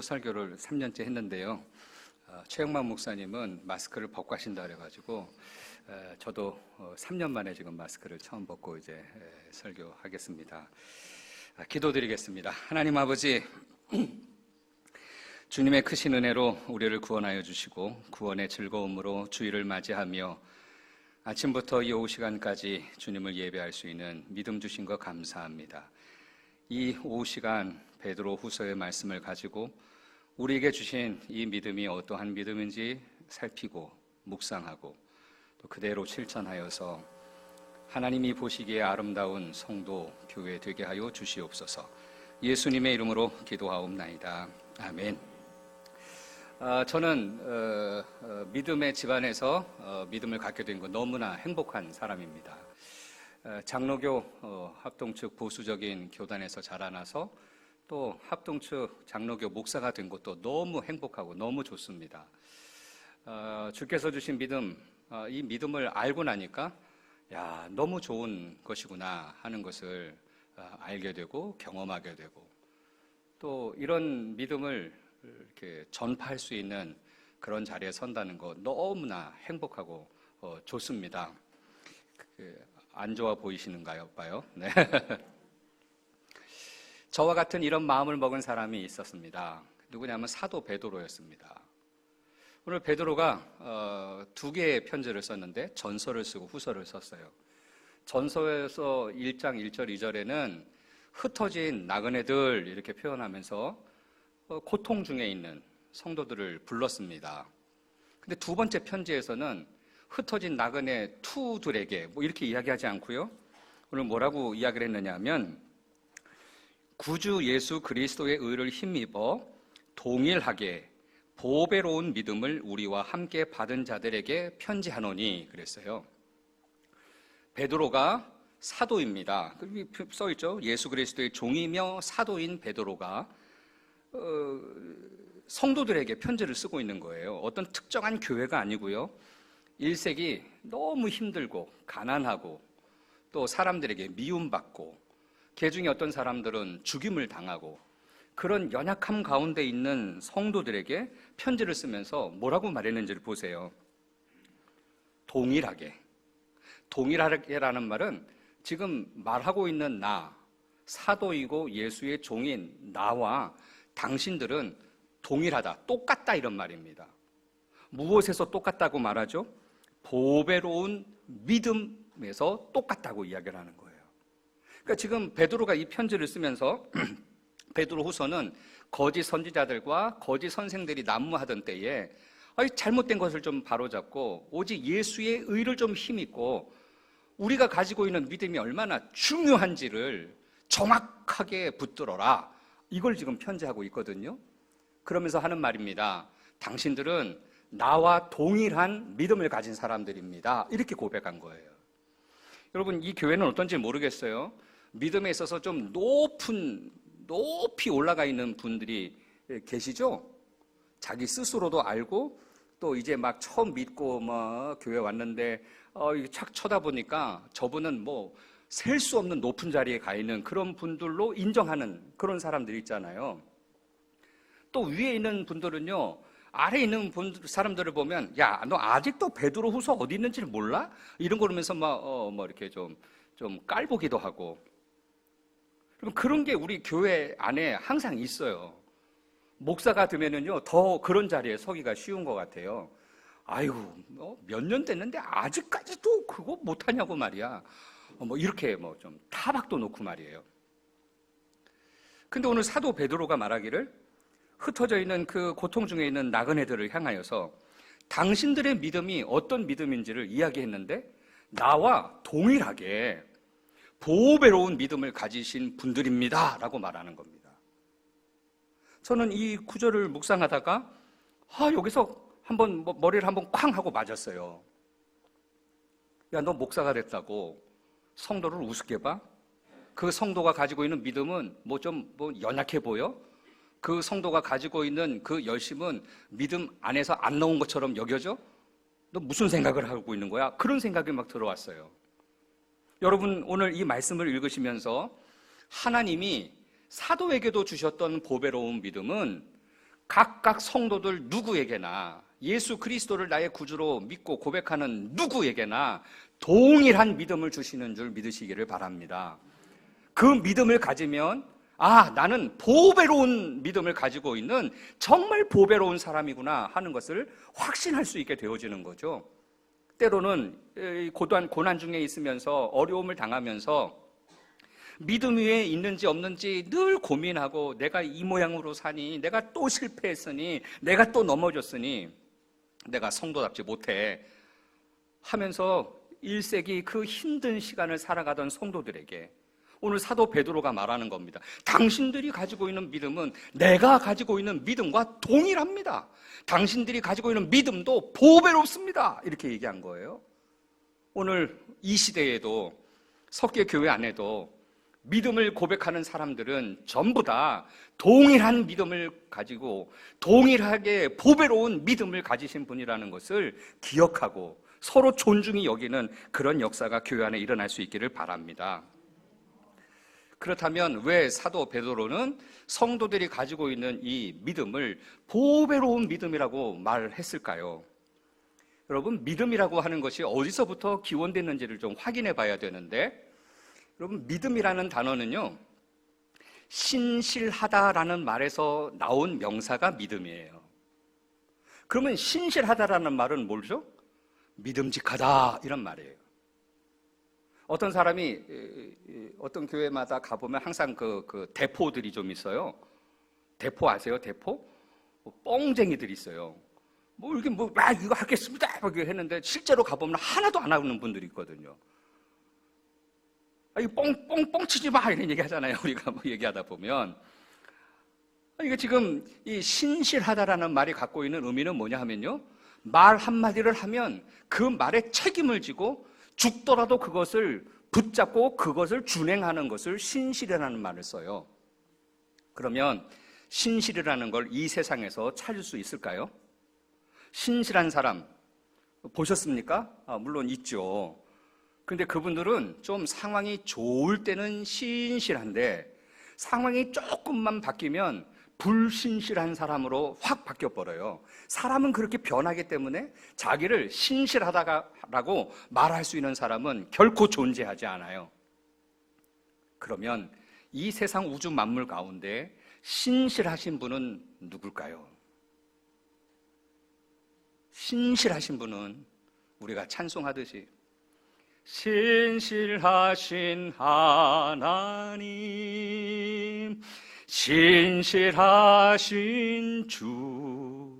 설교를 3년째 했는데요. 최영만 목사님은 마스크를 벗고 하신다 그래가지고 저도 3년 만에 지금 마스크를 처음 벗고 이제 설교하겠습니다. 기도드리겠습니다. 하나님 아버지, 주님의 크신 은혜로 우리를 구원하여 주시고 구원의 즐거움으로 주일을 맞이하며 아침부터 이 오후 시간까지 주님을 예배할 수 있는 믿음 주신 것 감사합니다. 이 오후 시간 베드로 후서의 말씀을 가지고 우리에게 주신 이 믿음이 어떠한 믿음인지 살피고 묵상하고 또 그대로 실천하여서 하나님이 보시기에 아름다운 성도 교회 되게 하여 주시옵소서. 예수님의 이름으로 기도하옵나이다. 아멘. 저는 믿음의 집안에서 믿음을 갖게 된 건 너무나 행복한 사람입니다. 장로교 합동측 보수적인 교단에서 자라나서 또 합동측 장로교 목사가 된 것도 너무 행복하고 너무 좋습니다. 주께서 주신 믿음, 이 믿음을 알고 나니까 야, 너무 좋은 것이구나 하는 것을 알게 되고 경험하게 되고 또 이런 믿음을 이렇게 전파할 수 있는 그런 자리에 선다는 거 너무나 행복하고 좋습니다. 안 좋아 보이시는가요? 봐요. 네. 저와 같은 이런 마음을 먹은 사람이 있었습니다. 누구냐면 사도 베드로였습니다. 오늘 베드로가 두 개의 편지를 썼는데 전서를 쓰고 후서를 썼어요. 전서에서 1장 1절 2절에는 흩어진 나그네들 이렇게 표현하면서 고통 중에 있는 성도들을 불렀습니다. 근데 두 번째 편지에서는 흩어진 나그네 투들에게 뭐 이렇게 이야기하지 않고요. 오늘 뭐라고 이야기를 했느냐 하면 구주 예수 그리스도의 의를 힘입어 동일하게 보배로운 믿음을 우리와 함께 받은 자들에게 편지하노니 그랬어요. 베드로가 사도입니다. 써있죠. 예수 그리스도의 종이며 사도인 베드로가 성도들에게 편지를 쓰고 있는 거예요. 어떤 특정한 교회가 아니고요. 1세기 너무 힘들고 가난하고 또 사람들에게 미움받고 개중에 어떤 사람들은 죽임을 당하고 그런 연약함 가운데 있는 성도들에게 편지를 쓰면서 뭐라고 말했는지를 보세요. 동일하게라는 말은 지금 말하고 있는 나, 사도이고 예수의 종인 나와 당신들은 동일하다, 똑같다 이런 말입니다. 무엇에서 똑같다고 말하죠? 보배로운 믿음에서 똑같다고 이야기를 하는 거예요. 그러니까 지금 베드로가 이 편지를 쓰면서 베드로 후서는 거짓 선지자들과 거짓 선생들이 난무하던 때에 잘못된 것을 좀 바로잡고 오직 예수의 의를 좀 힘입고 우리가 가지고 있는 믿음이 얼마나 중요한지를 정확하게 붙들어라. 이걸 지금 편지하고 있거든요. 그러면서 하는 말입니다. 당신들은 나와 동일한 믿음을 가진 사람들입니다. 이렇게 고백한 거예요. 여러분, 이 교회는 어떤지 모르겠어요. 믿음에 있어서 좀 높이 올라가 있는 분들이 계시죠? 자기 스스로도 알고 또 이제 막 처음 믿고 막 교회 왔는데 착 쳐다보니까 저분은 뭐 셀 수 없는 높은 자리에 가 있는 그런 분들로 인정하는 그런 사람들이 있잖아요. 또 위에 있는 분들은요, 아래에 있는 사람들을 보면 야, 너 아직도 베드로 후서 어디 있는지를 몰라? 이런 거 그러면서 막 이렇게 좀 깔보기도 하고. 그런 게 우리 교회 안에 항상 있어요. 목사가 되면은요, 더 그런 자리에 서기가 쉬운 것 같아요. 아이고, 몇 년 됐는데 아직까지도 그거 못하냐고 말이야. 이렇게 좀 타박도 놓고 말이에요. 근데 오늘 사도 베드로가 말하기를 흩어져 있는 그 고통 중에 있는 나그네들을 향하여서 당신들의 믿음이 어떤 믿음인지를 이야기했는데 나와 동일하게 보배로운 믿음을 가지신 분들입니다 라고 말하는 겁니다. 저는 이 구절을 묵상하다가 여기서 한번 머리를 한번 쾅 하고 맞았어요. 야, 너 목사가 됐다고 성도를 우습게 봐? 그 성도가 가지고 있는 믿음은 좀 연약해 보여? 그 성도가 가지고 있는 그 열심은 믿음 안에서 안 나온 것처럼 여겨져? 너 무슨 생각을 하고 있는 거야? 그런 생각이 막 들어왔어요. 여러분, 오늘 이 말씀을 읽으시면서 하나님이 사도에게도 주셨던 보배로운 믿음은 각각 성도들 누구에게나 예수 그리스도를 나의 구주로 믿고 고백하는 누구에게나 동일한 믿음을 주시는 줄 믿으시기를 바랍니다. 그 믿음을 가지면 나는 보배로운 믿음을 가지고 있는 정말 보배로운 사람이구나 하는 것을 확신할 수 있게 되어지는 거죠. 때로는 고난 중에 있으면서 어려움을 당하면서 믿음 위에 있는지 없는지 늘 고민하고 내가 이 모양으로 사니, 내가 또 실패했으니, 내가 또 넘어졌으니 내가 성도답지 못해 하면서 1세기 그 힘든 시간을 살아가던 성도들에게 오늘 사도 베드로가 말하는 겁니다. 당신들이 가지고 있는 믿음은 내가 가지고 있는 믿음과 동일합니다. 당신들이 가지고 있는 믿음도 보배롭습니다. 이렇게 얘기한 거예요. 오늘 이 시대에도 석계교회 안에도 믿음을 고백하는 사람들은 전부 다 동일한 믿음을 가지고 동일하게 보배로운 믿음을 가지신 분이라는 것을 기억하고 서로 존중히 여기는 그런 역사가 교회 안에 일어날 수 있기를 바랍니다. 그렇다면 왜 사도 베드로는 성도들이 가지고 있는 이 믿음을 보배로운 믿음이라고 말했을까요? 여러분, 믿음이라고 하는 것이 어디서부터 기원됐는지를 좀 확인해 봐야 되는데, 여러분, 믿음이라는 단어는요, 신실하다라는 말에서 나온 명사가 믿음이에요. 그러면 신실하다라는 말은 뭐죠? 믿음직하다 이런 말이에요. 어떤 사람이 어떤 교회마다 가보면 항상 그 대포들이 좀 있어요. 대포 아세요? 대포? 뻥쟁이들이 있어요. 이렇게 이거 하겠습니다 이렇게 했는데 실제로 가보면 하나도 안 하는 분들이 있거든요. 이거 뻥치지 마 이런 얘기 하잖아요. 우리가 얘기하다 보면. 이게 지금 이 신실하다라는 말이 갖고 있는 의미는 뭐냐 하면요, 말 한마디를 하면 그 말에 책임을 지고 죽더라도 그것을 붙잡고 그것을 준행하는 것을 신실이라는 말을 써요. 그러면 신실이라는 걸 이 세상에서 찾을 수 있을까요? 신실한 사람 보셨습니까? 물론 있죠. 근데 그분들은 좀 상황이 좋을 때는 신실한데 상황이 조금만 바뀌면 불신실한 사람으로 확 바뀌어버려요. 사람은 그렇게 변하기 때문에 자기를 신실하다라고 말할 수 있는 사람은 결코 존재하지 않아요. 그러면 이 세상 우주 만물 가운데 신실하신 분은 누굴까요? 신실하신 분은 우리가 찬송하듯이 신실하신 하나님, 신실하신 주.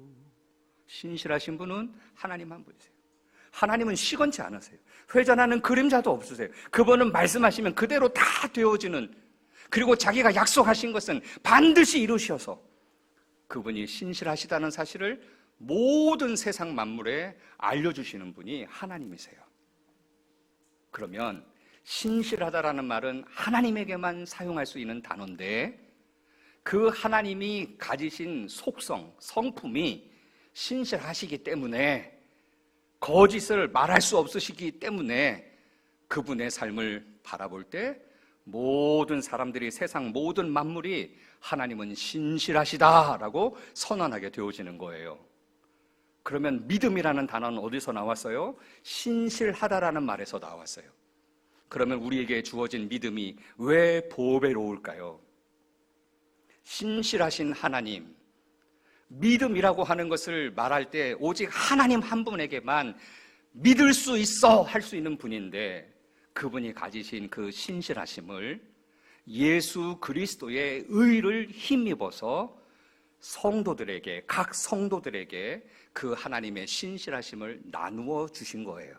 신실하신 분은 하나님 한 분이세요. 하나님은 시건치 않으세요. 회전하는 그림자도 없으세요. 그분은 말씀하시면 그대로 다 되어지는, 그리고 자기가 약속하신 것은 반드시 이루셔서 그분이 신실하시다는 사실을 모든 세상 만물에 알려주시는 분이 하나님이세요. 그러면 신실하다라는 말은 하나님에게만 사용할 수 있는 단어인데 그 하나님이 가지신 속성, 성품이 신실하시기 때문에 거짓을 말할 수 없으시기 때문에 그분의 삶을 바라볼 때 모든 사람들이, 세상 모든 만물이 하나님은 신실하시다라고 선언하게 되어지는 거예요. 그러면 믿음이라는 단어는 어디서 나왔어요? 신실하다라는 말에서 나왔어요. 그러면 우리에게 주어진 믿음이 왜 보배로울까요? 신실하신 하나님, 믿음이라고 하는 것을 말할 때 오직 하나님 한 분에게만 믿을 수 있어 할 수 있는 분인데 그분이 가지신 그 신실하심을 예수 그리스도의 의를 힘입어서 성도들에게, 각 성도들에게 그 하나님의 신실하심을 나누어 주신 거예요.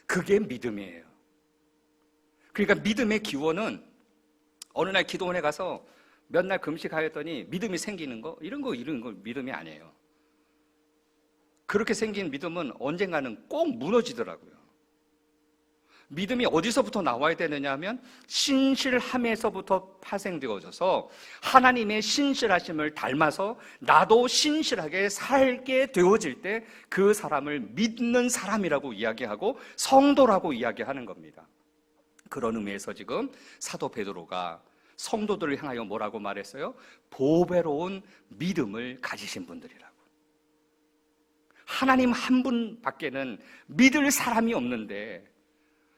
그게 믿음이에요. 그러니까 믿음의 기원은 어느 날 기도원에 가서 몇 날 금식하였더니 믿음이 생기는 거, 이런 거 믿음이 아니에요. 그렇게 생긴 믿음은 언젠가는 꼭 무너지더라고요. 믿음이 어디서부터 나와야 되느냐 하면 신실함에서부터 파생되어져서 하나님의 신실하심을 닮아서 나도 신실하게 살게 되어질 때 그 사람을 믿는 사람이라고 이야기하고 성도라고 이야기하는 겁니다. 그런 의미에서 지금 사도 베드로가 성도들을 향하여 뭐라고 말했어요? 보배로운 믿음을 가지신 분들이라고. 하나님 한 분밖에는 믿을 사람이 없는데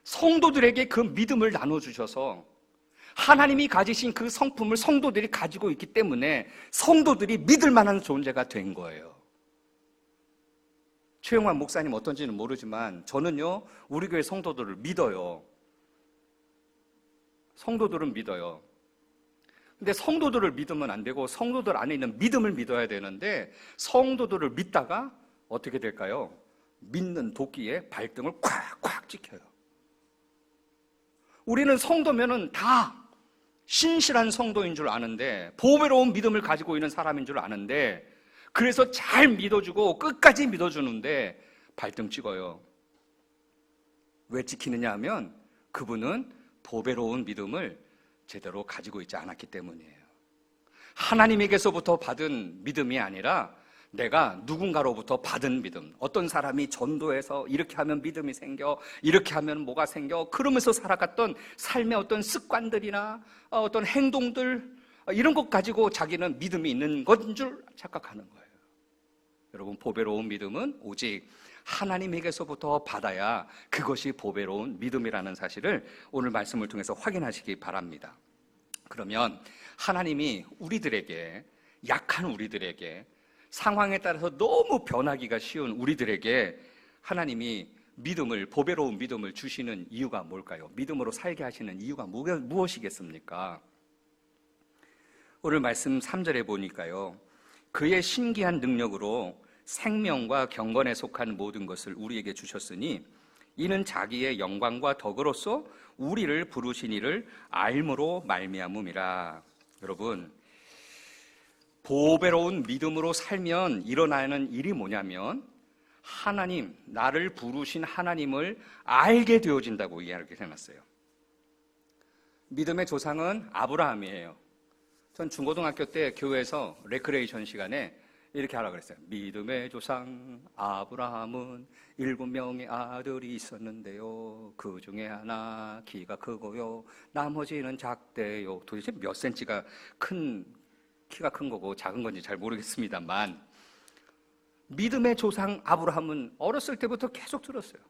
성도들에게 그 믿음을 나눠주셔서 하나님이 가지신 그 성품을 성도들이 가지고 있기 때문에 성도들이 믿을 만한 존재가 된 거예요. 최영환 목사님 어떤지는 모르지만 저는요, 우리 교회 성도들을 믿어요. 성도들은 믿어요. 근데 성도들을 믿으면 안 되고 성도들 안에 있는 믿음을 믿어야 되는데 성도들을 믿다가 어떻게 될까요? 믿는 도끼에 발등을 콱콱 찍혀요. 우리는 성도면은 다 신실한 성도인 줄 아는데, 보배로운 믿음을 가지고 있는 사람인 줄 아는데, 그래서 잘 믿어주고 끝까지 믿어주는데 발등 찍어요. 왜 찍히느냐 하면 그분은 보배로운 믿음을 제대로 가지고 있지 않았기 때문이에요. 하나님에게서부터 받은 믿음이 아니라 내가 누군가로부터 받은 믿음. 어떤 사람이 전도해서 이렇게 하면 믿음이 생겨, 이렇게 하면 뭐가 생겨, 그러면서 살아갔던 삶의 어떤 습관들이나 어떤 행동들, 이런 것 가지고 자기는 믿음이 있는 건 줄 착각하는 거예요. 여러분, 보배로운 믿음은 오직 하나님에게서부터 받아야 그것이 보배로운 믿음이라는 사실을 오늘 말씀을 통해서 확인하시기 바랍니다. 그러면 하나님이 우리들에게, 약한 우리들에게, 상황에 따라서 너무 변하기가 쉬운 우리들에게 하나님이 믿음을, 보배로운 믿음을 주시는 이유가 뭘까요? 믿음으로 살게 하시는 이유가 무엇이겠습니까? 오늘 말씀 3절에 보니까요, 그의 신기한 능력으로 생명과 경건에 속한 모든 것을 우리에게 주셨으니 이는 자기의 영광과 덕으로서 우리를 부르신 이를 알므로 말미암음이라. 여러분, 보배로운 믿음으로 살면 일어나는 일이 뭐냐면 하나님, 나를 부르신 하나님을 알게 되어진다고 이야기를 해놨어요. 믿음의 조상은 아브라함이에요. 전 중고등학교 때 교회에서 레크레이션 시간에 이렇게 하라고 그랬어요. 믿음의 조상 아브라함은 7명의 아들이 있었는데요, 그 중에 하나 키가 크고요, 나머지는 작대요. 도대체 몇 센치가 키가 큰 거고 작은 건지 잘 모르겠습니다만, 믿음의 조상 아브라함은 어렸을 때부터 계속 들었어요.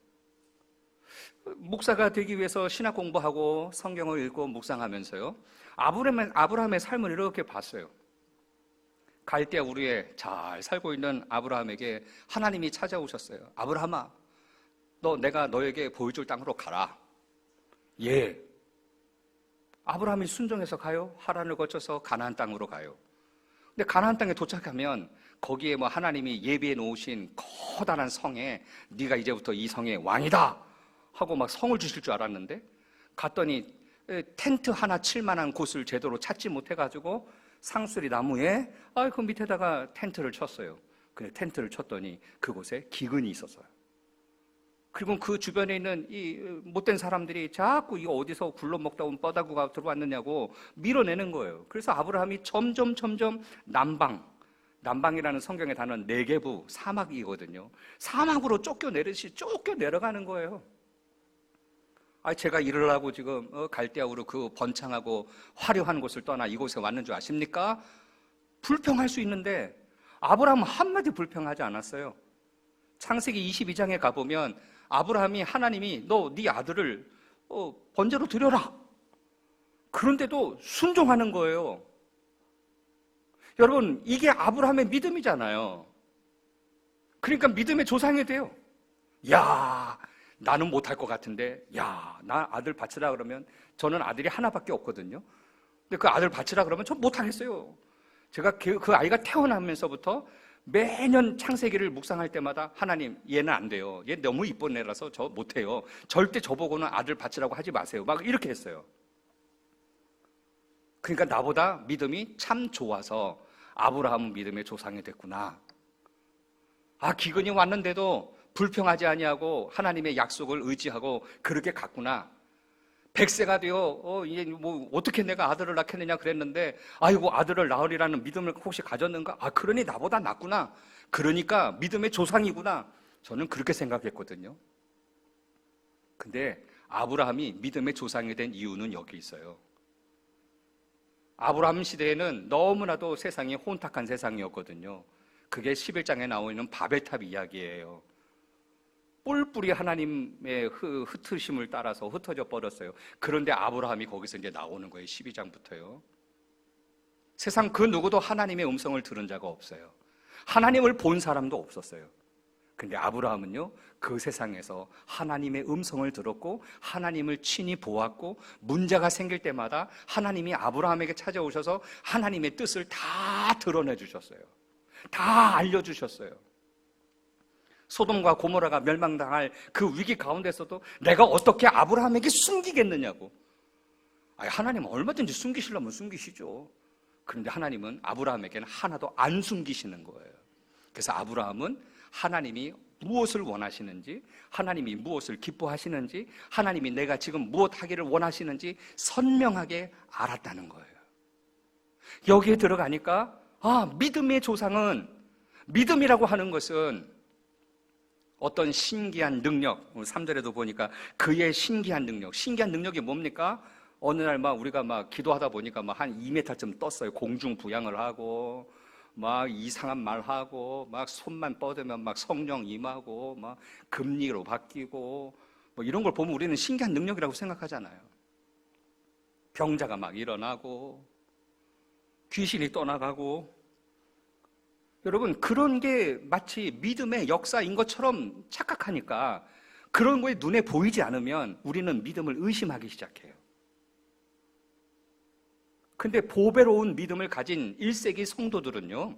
목사가 되기 위해서 신학 공부하고 성경을 읽고 묵상하면서요, 아브라함의 삶을 이렇게 봤어요. 갈대아 우르에 잘 살고 있는 아브라함에게 하나님이 찾아오셨어요. 아브라함아, 내가 너에게 보여줄 땅으로 가라. 예. 아브라함이 순종해서 가요. 하란을 거쳐서 가나안 땅으로 가요. 근데 가나안 땅에 도착하면 거기에 하나님이 예비해 놓으신 커다란 성에 네가 이제부터 이 성의 왕이다 하고 막 성을 주실 줄 알았는데, 갔더니 텐트 하나 칠 만한 곳을 제대로 찾지 못해가지고 상수리 나무에 그 밑에다가 텐트를 쳤어요. 근데 텐트를 쳤더니 그곳에 기근이 있었어요. 그리고 그 주변에 있는 이 못된 사람들이 자꾸 이거 어디서 굴러먹다 온 뻐다구가 들어왔느냐고 밀어내는 거예요. 그래서 아브라함이 점점 남방이라는 성경의 단어는 네게부, 사막이거든요. 사막으로 쫓겨내려가는 거예요. 제가 이러려고 지금 갈대아우르 그 번창하고 화려한 곳을 떠나 이곳에 왔는 줄 아십니까? 불평할 수 있는데 아브라함은 한마디 불평하지 않았어요. 창세기 22장에 가보면 아브라함이, 하나님이 네 아들을 번제로 드려라, 그런데도 순종하는 거예요. 여러분, 이게 아브라함의 믿음이잖아요. 그러니까 믿음의 조상이 돼요. 야, 나는 못할 것 같은데, 나 아들 바치라 그러면, 저는 아들이 하나밖에 없거든요. 근데 그 아들 바치라 그러면 전 못하겠어요. 제가 그 아이가 태어나면서부터 매년 창세기를 묵상할 때마다 하나님, 얘는 안 돼요. 얘 너무 이쁜 애라서 저 못해요. 절대 저보고는 아들 바치라고 하지 마세요. 막 이렇게 했어요. 그러니까 나보다 믿음이 참 좋아서 아브라함은 믿음의 조상이 됐구나. 기근이 왔는데도 불평하지 아니하고 하나님의 약속을 의지하고 그렇게 갔구나. 100세가 되어 이제 어떻게 내가 아들을 낳겠느냐 그랬는데, 아이고, 아들을 낳으리라는 믿음을 혹시 가졌는가? 그러니 나보다 낫구나. 그러니까 믿음의 조상이구나. 저는 그렇게 생각했거든요. 근데 아브라함이 믿음의 조상이 된 이유는 여기 있어요. 아브라함 시대에는 너무나도 세상이 혼탁한 세상이었거든요. 그게 11장에 나오는 바벨탑 이야기예요. 뿔뿔이 하나님의 흩으심을 따라서 흩어져 버렸어요. 그런데 아브라함이 거기서 이제 나오는 거예요. 12장부터요. 세상 그 누구도 하나님의 음성을 들은 자가 없어요. 하나님을 본 사람도 없었어요. 근데 아브라함은요, 그 세상에서 하나님의 음성을 들었고 하나님을 친히 보았고 문제가 생길 때마다 하나님이 아브라함에게 찾아오셔서 하나님의 뜻을 다 드러내 주셨어요. 다 알려주셨어요. 소돔과 고모라가 멸망당할 그 위기 가운데서도 내가 어떻게 아브라함에게 숨기겠느냐고. 하나님은 얼마든지 숨기시려면 숨기시죠. 그런데 하나님은 아브라함에게는 하나도 안 숨기시는 거예요. 그래서 아브라함은 하나님이 무엇을 원하시는지, 하나님이 무엇을 기뻐하시는지, 하나님이 내가 지금 무엇 하기를 원하시는지 선명하게 알았다는 거예요. 여기에 들어가니까 믿음의 조상은, 믿음이라고 하는 것은 어떤 신기한 능력, 3절에도 보니까 그의 신기한 능력이 뭡니까? 어느 날 우리가 기도하다 보니까 한 2m쯤 떴어요. 공중 부양을 하고 이상한 말 하고 손만 뻗으면 성령 임하고 금리로 바뀌고 이런 걸 보면 우리는 신기한 능력이라고 생각하잖아요. 병자가 일어나고 귀신이 떠나가고. 여러분, 그런 게 마치 믿음의 역사인 것처럼 착각하니까 그런 거에 눈에 보이지 않으면 우리는 믿음을 의심하기 시작해요. 근데 보배로운 믿음을 가진 1세기 성도들은요,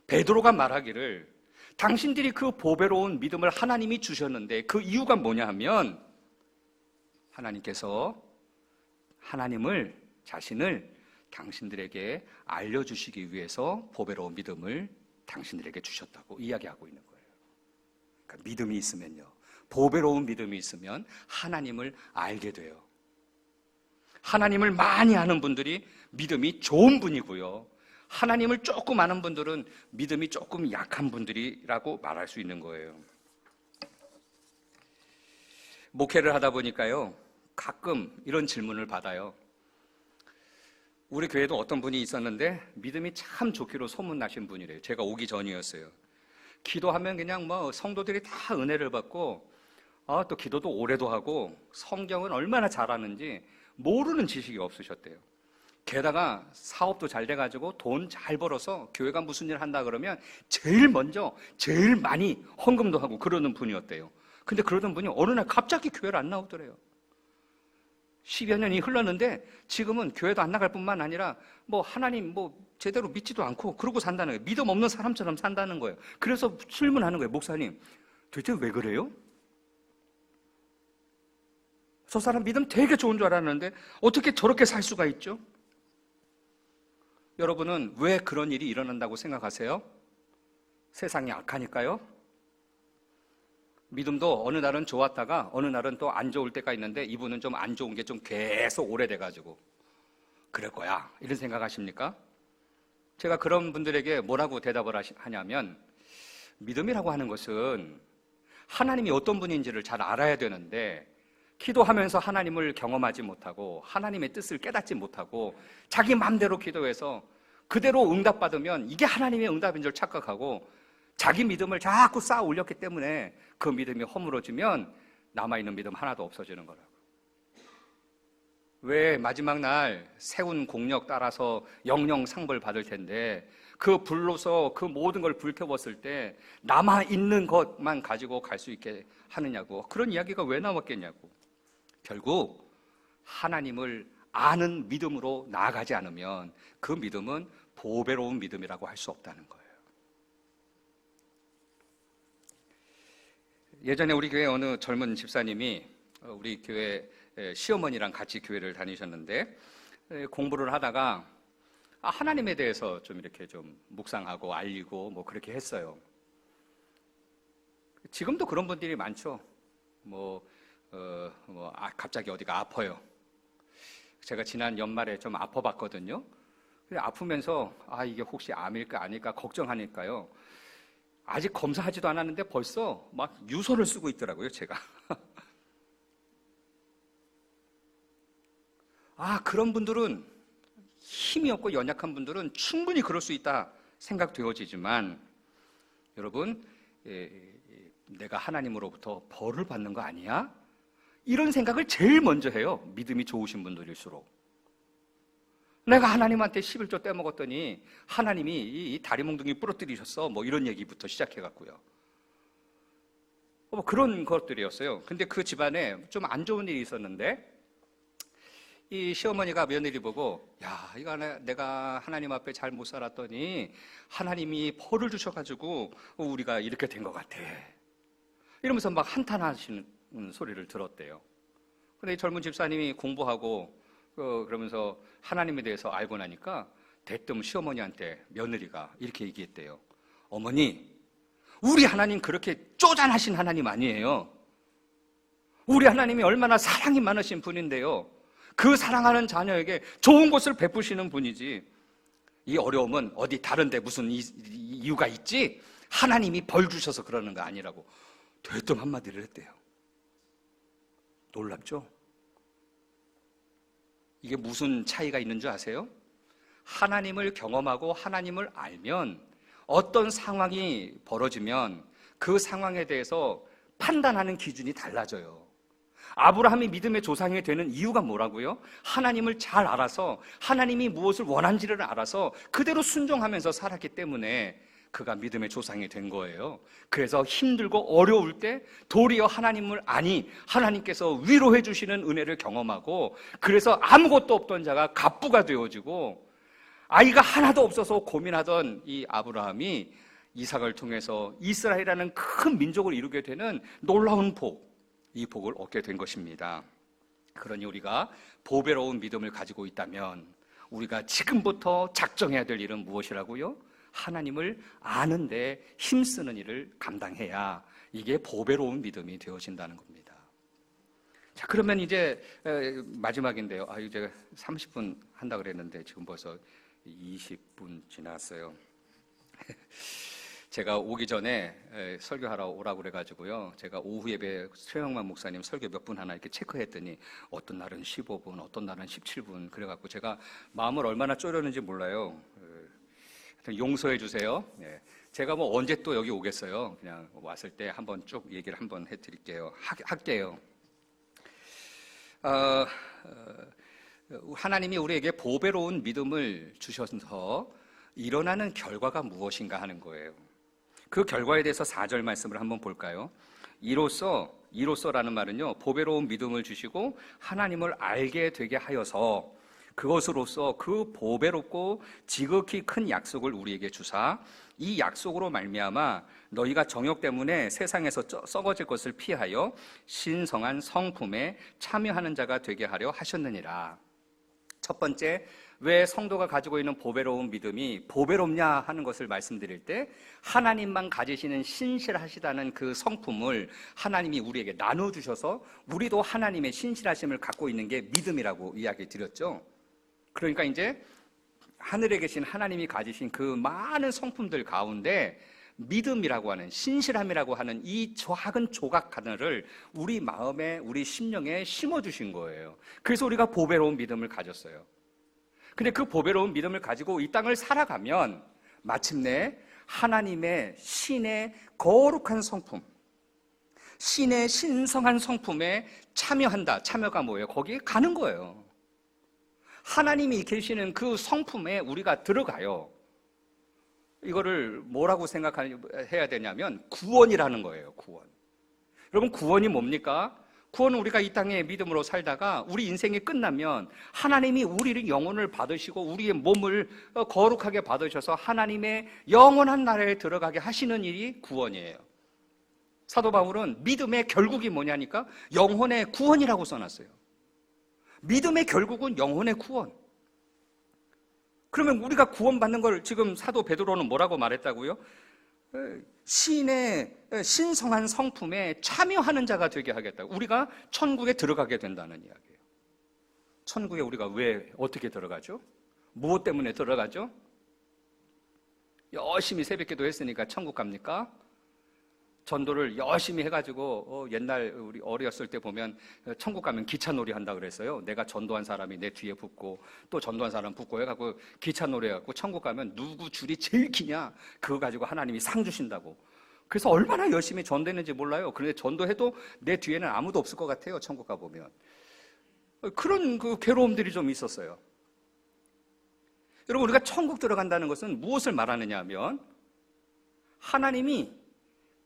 베드로가 말하기를 당신들이 그 보배로운 믿음을 하나님이 주셨는데 그 이유가 뭐냐 하면 하나님께서 자신을 당신들에게 알려주시기 위해서 보배로운 믿음을 당신들에게 주셨다고 이야기하고 있는 거예요. 그러니까 믿음이 있으면요, 보배로운 믿음이 있으면 하나님을 알게 돼요. 하나님을 많이 아는 분들이 믿음이 좋은 분이고요, 하나님을 조금 아는 분들은 믿음이 조금 약한 분들이라고 말할 수 있는 거예요. 목회를 하다 보니까요, 가끔 이런 질문을 받아요. 우리 교회도 어떤 분이 있었는데 믿음이 참 좋기로 소문나신 분이래요. 제가 오기 전이었어요. 기도하면 그냥 성도들이 다 은혜를 받고 또 기도도 오래도 하고 성경은 얼마나 잘하는지 모르는 지식이 없으셨대요. 게다가 사업도 잘 돼가지고 돈 잘 벌어서 교회가 무슨 일 한다 그러면 제일 먼저 제일 많이 헌금도 하고 그러는 분이었대요. 근데 그러던 분이 어느 날 갑자기 교회를 안 나오더래요. 10여 년이 흘렀는데 지금은 교회도 안 나갈 뿐만 아니라 하나님 제대로 믿지도 않고 그러고 산다는 거예요. 믿음 없는 사람처럼 산다는 거예요. 그래서 질문하는 거예요. 목사님, 도대체 왜 그래요? 저 사람 믿음 되게 좋은 줄 알았는데 어떻게 저렇게 살 수가 있죠? 여러분은 왜 그런 일이 일어난다고 생각하세요? 세상이 악하니까요? 믿음도 어느 날은 좋았다가 어느 날은 또 안 좋을 때가 있는데 이분은 좀 안 좋은 게 좀 계속 오래돼가지고 그럴 거야, 이런 생각하십니까? 제가 그런 분들에게 뭐라고 대답을 하냐면, 믿음이라고 하는 것은 하나님이 어떤 분인지를 잘 알아야 되는데 기도하면서 하나님을 경험하지 못하고 하나님의 뜻을 깨닫지 못하고 자기 마음대로 기도해서 그대로 응답받으면 이게 하나님의 응답인 줄 착각하고 자기 믿음을 자꾸 쌓아 올렸기 때문에 그 믿음이 허물어지면 남아있는 믿음 하나도 없어지는 거라고. 왜 마지막 날 세운 공력 따라서 영영상벌 받을 텐데 그 불로서 그 모든 걸 불태웠을 때 남아있는 것만 가지고 갈 수 있게 하느냐고. 그런 이야기가 왜 나왔겠냐고. 결국 하나님을 아는 믿음으로 나아가지 않으면 그 믿음은 보배로운 믿음이라고 할 수 없다는 거예요. 예전에 우리 교회 어느 젊은 집사님이 우리 교회 시어머니랑 같이 교회를 다니셨는데 공부를 하다가 하나님에 대해서 좀 이렇게 좀 묵상하고 알리고 그렇게 했어요. 지금도 그런 분들이 많죠. 갑자기 어디가 아파요. 제가 지난 연말에 좀 아파봤거든요. 아프면서 이게 혹시 암일까 아닐까 걱정하니까요. 아직 검사하지도 않았는데 벌써 유서를 쓰고 있더라고요, 제가. 그런 분들은 힘이 없고 연약한 분들은 충분히 그럴 수 있다 생각되어지지만 여러분, 내가 하나님으로부터 벌을 받는 거 아니야? 이런 생각을 제일 먼저 해요. 믿음이 좋으신 분들일수록. 내가 하나님한테 11조 떼먹었더니 하나님이 이 다리 몽둥이 부러뜨리셨어, 뭐 이런 얘기부터 시작해갖고요. 뭐 그런 것들이었어요. 근데 그 집안에 좀 안 좋은 일이 있었는데 이 시어머니가 며느리 보고, 야, 이거 내가 하나님 앞에 잘 못 살았더니 하나님이 벌을 주셔가지고 우리가 이렇게 된 것 같아, 이러면서 막 한탄하시는 소리를 들었대요. 근데 이 젊은 집사님이 공부하고 그러면서 하나님에 대해서 알고 나니까 대뜸 시어머니한테 며느리가 이렇게 얘기했대요. 어머니, 우리 하나님 그렇게 쪼잔하신 하나님 아니에요. 우리 하나님이 얼마나 사랑이 많으신 분인데요, 그 사랑하는 자녀에게 좋은 것을 베푸시는 분이지, 이 어려움은 어디 다른데 무슨 이유가 있지? 하나님이 벌 주셔서 그러는 거 아니라고 대뜸 한마디를 했대요. 놀랍죠? 이게 무슨 차이가 있는 줄 아세요? 하나님을 경험하고 하나님을 알면 어떤 상황이 벌어지면 그 상황에 대해서 판단하는 기준이 달라져요. 아브라함이 믿음의 조상이 되는 이유가 뭐라고요? 하나님을 잘 알아서, 하나님이 무엇을 원하는지를 알아서 그대로 순종하면서 살았기 때문에 그가 믿음의 조상이 된 거예요. 그래서 힘들고 어려울 때 도리어 하나님을 아니, 하나님께서 위로해 주시는 은혜를 경험하고, 그래서 아무것도 없던 자가 갑부가 되어지고, 아이가 하나도 없어서 고민하던 이 아브라함이 이삭을 통해서 이스라엘이라는 큰 민족을 이루게 되는 놀라운 복, 이 복을 얻게 된 것입니다. 그러니 우리가 보배로운 믿음을 가지고 있다면 우리가 지금부터 작정해야 될 일은 무엇이라고요? 하나님을 아는데 힘쓰는 일을 감당해야 이게 보배로운 믿음이 되어진다는 겁니다. 자, 그러면 이제 마지막인데요. 이제 30분 한다 그랬는데 지금 벌써 20분 지났어요. 제가 오기 전에 설교하러 오라고 그래가지고요, 제가 오후 예배 최영만 목사님 설교 몇 분 하나 이렇게 체크했더니 어떤 날은 15분, 어떤 날은 17분, 그래갖고 제가 마음을 얼마나 쪼렸는지 몰라요. 용서해 주세요. 네. 제가 뭐 언제 또 여기 오겠어요. 그냥 왔을 때 한번 쭉 얘기를 한번 해드릴게요. 할게요. 하나님이 우리에게 보배로운 믿음을 주셔서 일어나는 결과가 무엇인가 하는 거예요. 그 결과에 대해서 4절 말씀을 한번 볼까요? 이로써라는 말은요, 보배로운 믿음을 주시고 하나님을 알게 되게 하여서 그것으로서 그 보배롭고 지극히 큰 약속을 우리에게 주사 이 약속으로 말미암아 너희가 정욕 때문에 세상에서 썩어질 것을 피하여 신성한 성품에 참여하는 자가 되게 하려 하셨느니라. 첫 번째, 왜 성도가 가지고 있는 보배로운 믿음이 보배롭냐 하는 것을 말씀드릴 때 하나님만 가지시는 신실하시다는 그 성품을 하나님이 우리에게 나눠주셔서 우리도 하나님의 신실하심을 갖고 있는 게 믿음이라고 이야기 드렸죠. 그러니까 이제 하늘에 계신 하나님이 가지신 그 많은 성품들 가운데 믿음이라고 하는, 신실함이라고 하는 이 작은 조각 하나를 우리 마음에, 우리 심령에 심어주신 거예요. 그래서 우리가 보배로운 믿음을 가졌어요. 근데 그 보배로운 믿음을 가지고 이 땅을 살아가면 마침내 하나님의 신의 거룩한 성품, 신의 신성한 성품에 참여한다. 참여가 뭐예요? 거기에 가는 거예요. 하나님이 계시는 그 성품에 우리가 들어가요. 이거를 뭐라고 생각해야 되냐면 구원이라는 거예요. 구원. 여러분, 구원이 뭡니까? 구원은 우리가 이 땅에 믿음으로 살다가 우리 인생이 끝나면 하나님이 우리를 영혼을 받으시고 우리의 몸을 거룩하게 받으셔서 하나님의 영원한 나라에 들어가게 하시는 일이 구원이에요. 사도 바울은 믿음의 결국이 뭐냐니까 영혼의 구원이라고 써놨어요. 믿음의 결국은 영혼의 구원. 그러면 우리가 구원받는 걸 지금 사도 베드로는 뭐라고 말했다고요? 신의 신성한 성품에 참여하는 자가 되게 하겠다. 우리가 천국에 들어가게 된다는 이야기예요. 천국에 우리가 왜 어떻게 들어가죠? 무엇 때문에 들어가죠? 열심히 새벽기도 했으니까 천국 갑니까? 전도를 열심히 해가지고 옛날 우리 어렸을 때 보면 천국 가면 기차놀이 한다 그랬어요. 내가 전도한 사람이 내 뒤에 붙고 또 전도한 사람 붙고 해갖고 기차놀이 해갖고 천국 가면 누구 줄이 제일 기냐 그거 가지고 하나님이 상 주신다고. 그래서 얼마나 열심히 전도했는지 몰라요. 그런데 전도해도 내 뒤에는 아무도 없을 것 같아요. 천국 가보면. 그런 그 괴로움들이 좀 있었어요. 여러분, 우리가 천국 들어간다는 것은 무엇을 말하느냐 하면 하나님이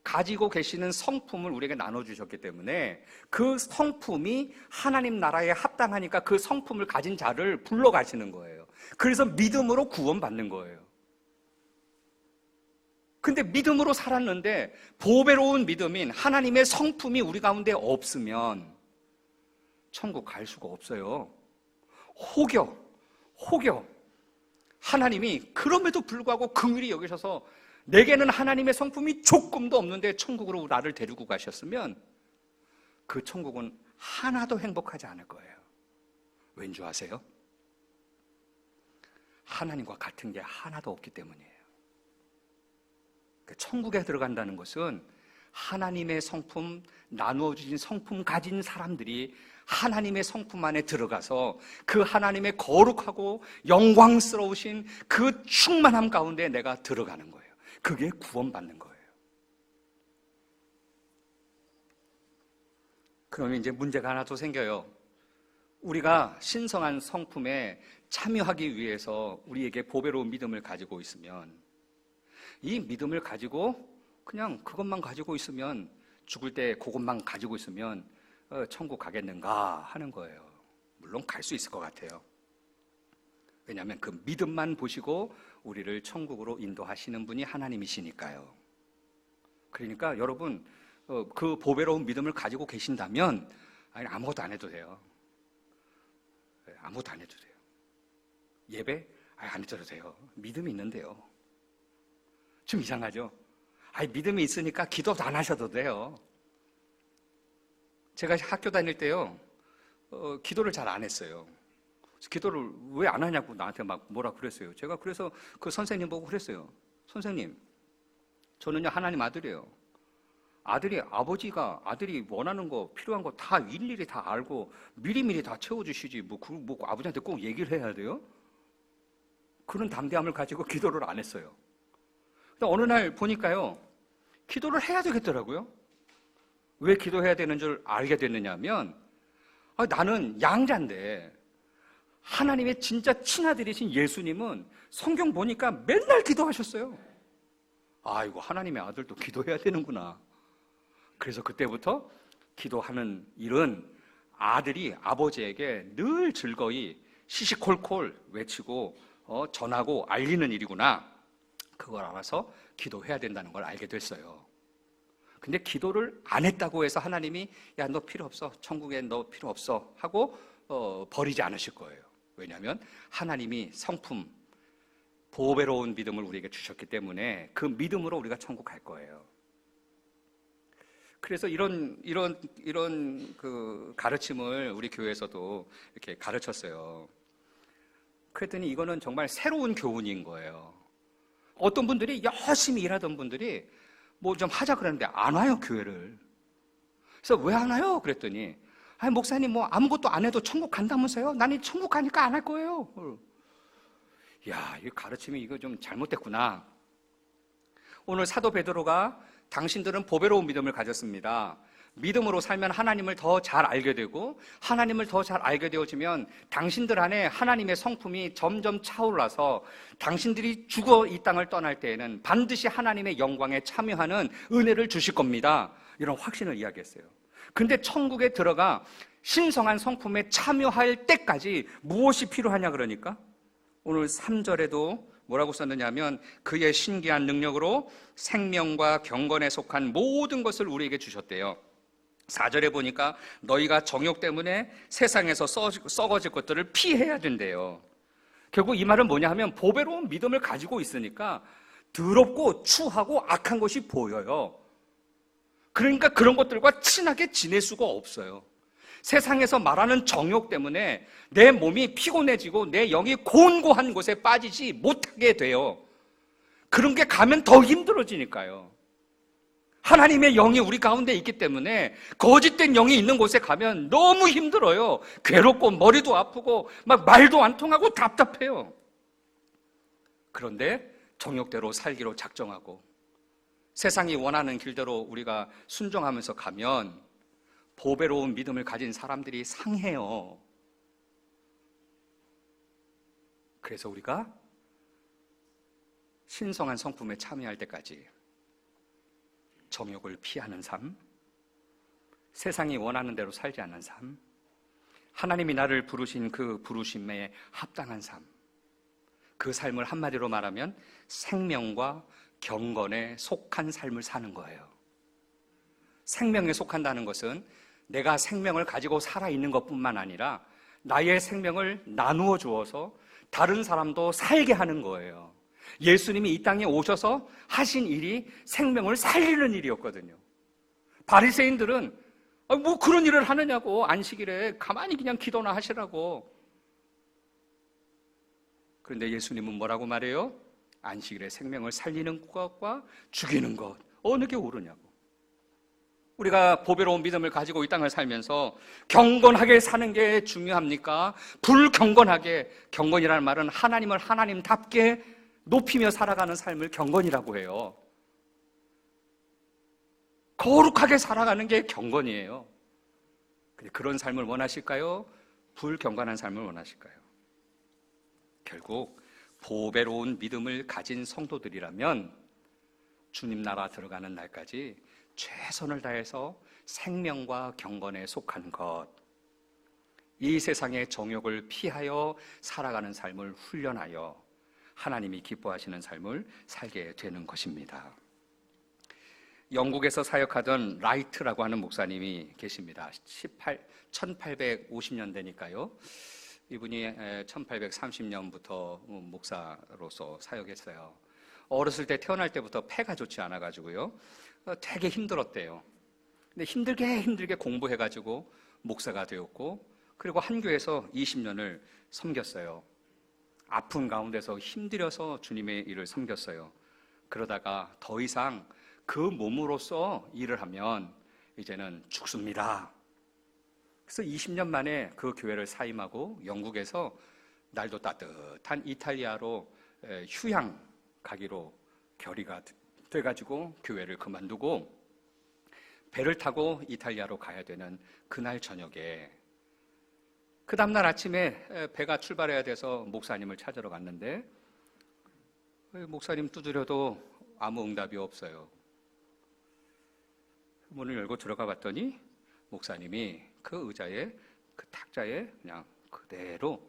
가지고 계시는 성품을 우리에게 나눠주셨기 때문에 그 성품이 하나님 나라에 합당하니까 그 성품을 가진 자를 불러가시는 거예요. 그래서 믿음으로 구원받는 거예요. 근데 믿음으로 살았는데 보배로운 믿음인 하나님의 성품이 우리 가운데 없으면 천국 갈 수가 없어요. 혹여 하나님이 그럼에도 불구하고 긍휼히 여기셔서 내게는 하나님의 성품이 조금도 없는데 천국으로 나를 데리고 가셨으면 그 천국은 하나도 행복하지 않을 거예요. 왠 줄 아세요? 하나님과 같은 게 하나도 없기 때문이에요. 천국에 들어간다는 것은 하나님의 성품, 나누어 주신 성품 가진 사람들이 하나님의 성품 안에 들어가서 그 하나님의 거룩하고 영광스러우신 그 충만함 가운데 내가 들어가는 거예요. 그게 구원받는 거예요. 그러면 이제 문제가 하나 더 생겨요. 우리가 신성한 성품에 참여하기 위해서 우리에게 보배로운 믿음을 가지고 있으면 이 믿음을 가지고 그냥 그것만 가지고 있으면 죽을 때 그것만 가지고 있으면 천국 가겠는가 하는 거예요. 물론 갈 수 있을 것 같아요. 왜냐하면 그 믿음만 보시고 우리를 천국으로 인도하시는 분이 하나님이시니까요. 그러니까 여러분 그 보배로운 믿음을 가지고 계신다면 아무것도 안 해도 돼요. 아무것도 안 해도 돼요. 예배? 안 해도 돼요. 믿음이 있는데요. 좀 이상하죠? 믿음이 있으니까 기도도 안 하셔도 돼요. 제가 학교 다닐 때요, 기도를 잘 안 했어요. 기도를 왜 안 하냐고 나한테 막 뭐라 그랬어요. 제가 그래서 그 선생님 보고 그랬어요. 선생님, 저는요 하나님 아들이에요. 아버지가 아들이 원하는 거 필요한 거 다 일일이 다 알고 미리미리 다 채워주시지 뭐 아버지한테 꼭 얘기를 해야 돼요? 그런 담대함을 가지고 기도를 안 했어요. 근데 어느 날 보니까요 기도를 해야 되겠더라고요. 왜 기도해야 되는 줄 알게 됐느냐 하면 나는 양자인데 하나님의 진짜 친아들이신 예수님은 성경 보니까 맨날 기도하셨어요. 이거 하나님의 아들도 기도해야 되는구나. 그래서 그때부터 기도하는 일은 아들이 아버지에게 늘 즐거이 시시콜콜 외치고 전하고 알리는 일이구나. 그걸 알아서 기도해야 된다는 걸 알게 됐어요. 근데 기도를 안 했다고 해서 하나님이 야, 너 필요 없어. 천국에 너 필요 없어. 하고 버리지 않으실 거예요. 왜냐하면 하나님이 성품, 보배로운 믿음을 우리에게 주셨기 때문에 그 믿음으로 우리가 천국 갈 거예요. 그래서 이런 그 가르침을 우리 교회에서도 이렇게 가르쳤어요. 그랬더니 이거는 정말 새로운 교훈인 거예요. 어떤 분들이 열심히 일하던 분들이 뭐 좀 하자 그러는데 안 와요, 교회를. 그래서 왜 안 와요? 그랬더니 목사님 뭐 아무것도 안 해도 천국 간다면서요? 나는 천국 가니까 안 할 거예요. 야, 이 가르침이 이거 좀 잘못됐구나. 오늘 사도 베드로가 당신들은 보배로운 믿음을 가졌습니다. 믿음으로 살면 하나님을 더 잘 알게 되고 하나님을 더 잘 알게 되어지면 당신들 안에 하나님의 성품이 점점 차올라서 당신들이 죽어 이 땅을 떠날 때에는 반드시 하나님의 영광에 참여하는 은혜를 주실 겁니다. 이런 확신을 이야기했어요. 근데 천국에 들어가 신성한 성품에 참여할 때까지 무엇이 필요하냐 그러니까 오늘 3절에도 뭐라고 썼느냐면 그의 신기한 능력으로 생명과 경건에 속한 모든 것을 우리에게 주셨대요. 4절에 보니까 너희가 정욕 때문에 세상에서 썩어질 것들을 피해야 된대요. 결국 이 말은 뭐냐 하면 보배로운 믿음을 가지고 있으니까 더럽고 추하고 악한 것이 보여요. 그러니까 그런 것들과 친하게 지낼 수가 없어요. 세상에서 말하는 정욕 때문에 내 몸이 피곤해지고 내 영이 곤고한 곳에 빠지지 못하게 돼요. 그런 게 가면 더 힘들어지니까요. 하나님의 영이 우리 가운데 있기 때문에 거짓된 영이 있는 곳에 가면 너무 힘들어요. 괴롭고 머리도 아프고 막 말도 안 통하고 답답해요. 그런데 정욕대로 살기로 작정하고 세상이 원하는 길대로 우리가 순종하면서 가면 보배로운 믿음을 가진 사람들이 상해요. 그래서 우리가 신성한 성품에 참여할 때까지 정욕을 피하는 삶, 세상이 원하는 대로 살지 않는 삶, 하나님이 나를 부르신 그 부르심에 합당한 삶, 그 삶을 한마디로 말하면 생명과 경건에 속한 삶을 사는 거예요. 생명에 속한다는 것은 내가 생명을 가지고 살아있는 것뿐만 아니라 나의 생명을 나누어 주어서 다른 사람도 살게 하는 거예요. 예수님이 이 땅에 오셔서 하신 일이 생명을 살리는 일이었거든요. 바리새인들은 뭐 그런 일을 하느냐고, 안식일에 가만히 그냥 기도나 하시라고. 그런데 예수님은 뭐라고 말해요? 안식일에 생명을 살리는 것과 죽이는 것, 어느 게 옳으냐고. 우리가 보배로운 믿음을 가지고 이 땅을 살면서 경건하게 사는 게 중요합니까? 불경건하게, 경건이라는 말은 하나님을 하나님답게 높이며 살아가는 삶을 경건이라고 해요. 거룩하게 살아가는 게 경건이에요. 근데 그런 삶을 원하실까요? 불경건한 삶을 원하실까요? 결국 보배로운 믿음을 가진 성도들이라면 주님 나라 들어가는 날까지 최선을 다해서 생명과 경건에 속한 것, 이 세상의 정욕을 피하여 살아가는 삶을 훈련하여 하나님이 기뻐하시는 삶을 살게 되는 것입니다. 영국에서 사역하던 라이트라고 하는 목사님이 계십니다. 1850년대니까요. 이분이 1830년부터 목사로서 사역했어요. 어렸을 때, 태어날 때부터 폐가 좋지 않아가지고요. 되게 힘들었대요. 근데 힘들게 공부해가지고 목사가 되었고, 그리고 한 교회에서 20년을 섬겼어요. 아픈 가운데서 힘들어서 주님의 일을 섬겼어요. 그러다가 더 이상 그 몸으로서 일을 하면 이제는 죽습니다. 그래서 20년 만에 그 교회를 사임하고 영국에서 날도 따뜻한 이탈리아로 휴양 가기로 결의가 돼가지고 교회를 그만두고 배를 타고 이탈리아로 가야 되는 그날 저녁에, 그 다음날 아침에 배가 출발해야 돼서 목사님을 찾으러 갔는데 목사님 두드려도 아무 응답이 없어요. 문을 열고 들어가 봤더니 목사님이 그 의자에, 그 탁자에 그냥 그대로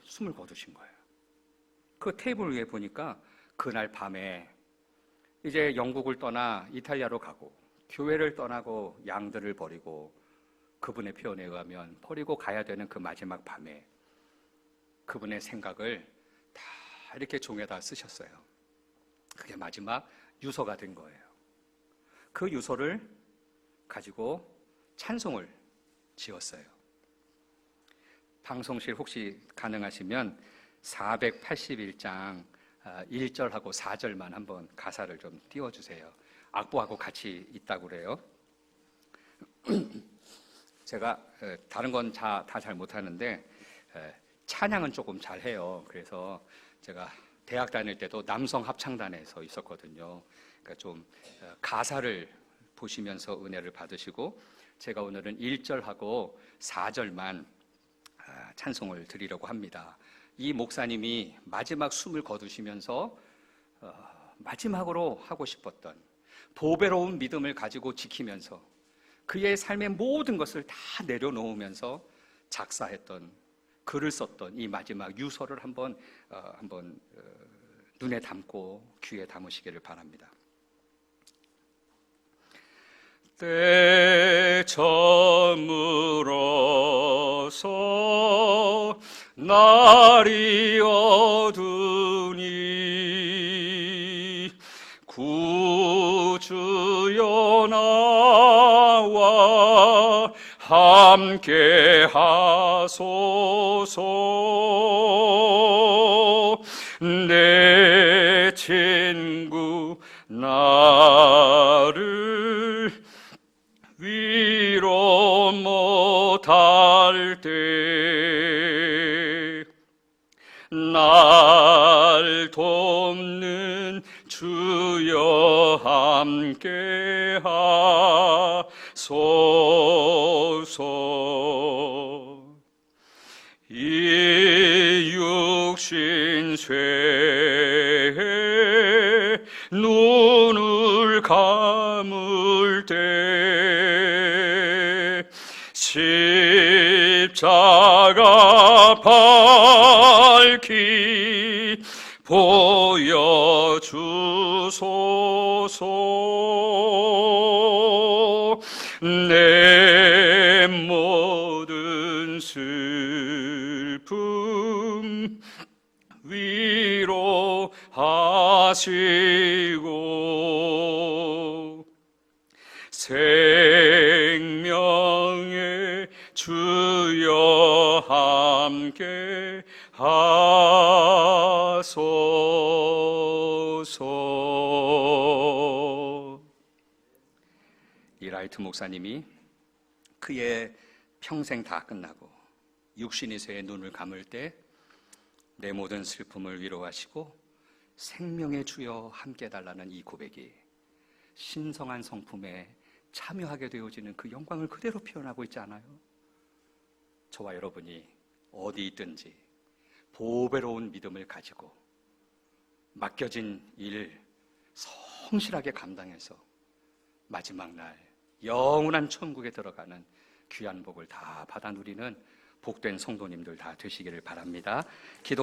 숨을 거두신 거예요. 그 테이블 위에 보니까 그날 밤에 이제 영국을 떠나 이탈리아로 가고 교회를 떠나고 양들을 버리고, 그분의 표현에 의하면 버리고 가야 되는 그 마지막 밤에 그분의 생각을 다 이렇게 종에다 쓰셨어요. 그게 마지막 유서가 된 거예요. 그 유서를 가지고 찬송을 지었어요. 방송실 혹시 가능하시면 481장 1절하고 4절만 한번 가사를 좀 띄워주세요. 악보하고 같이 있다고 그래요. 제가 다른 건 다 잘 못하는데 찬양은 조금 잘해요. 그래서 제가 대학 다닐 때도 남성 합창단에서 있었거든요. 그러니까 좀 가사를 보시면서 은혜를 받으시고, 제가 오늘은 1절하고 4절만 찬송을 드리려고 합니다. 이 목사님이 마지막 숨을 거두시면서 마지막으로 하고 싶었던 보배로운 믿음을 가지고 지키면서 그의 삶의 모든 것을 다 내려놓으면서 작사했던, 글을 썼던 이 마지막 유서를 한번 눈에 담고 귀에 담으시기를 바랍니다. 때 저물어서 날이 어두니 구주여 나와 함께 하소서. 내 친구 나를 할 때 날 돕는 주여 함께 하소서. 이 육신 쇠에 눈을 감을 때 십자가 밝히 보여주소서. 내 모든 슬픔 위로하시고 생명의 주여 함께 하소서. 이 라이트 목사님이 그의 평생 다 끝나고 육신이 쇠에 눈을 감을 때 내 모든 슬픔을 위로하시고 생명의 주여 함께 달라는 이 고백이 신성한 성품에 참여하게 되어지는 그 영광을 그대로 표현하고 있지 않아요? 저와 여러분이 어디 있든지 보배로운 믿음을 가지고 맡겨진 일 성실하게 감당해서 마지막 날 영원한 천국에 들어가는 귀한 복을 다 받아 누리는 복된 성도님들 다 되시기를 바랍니다. 기도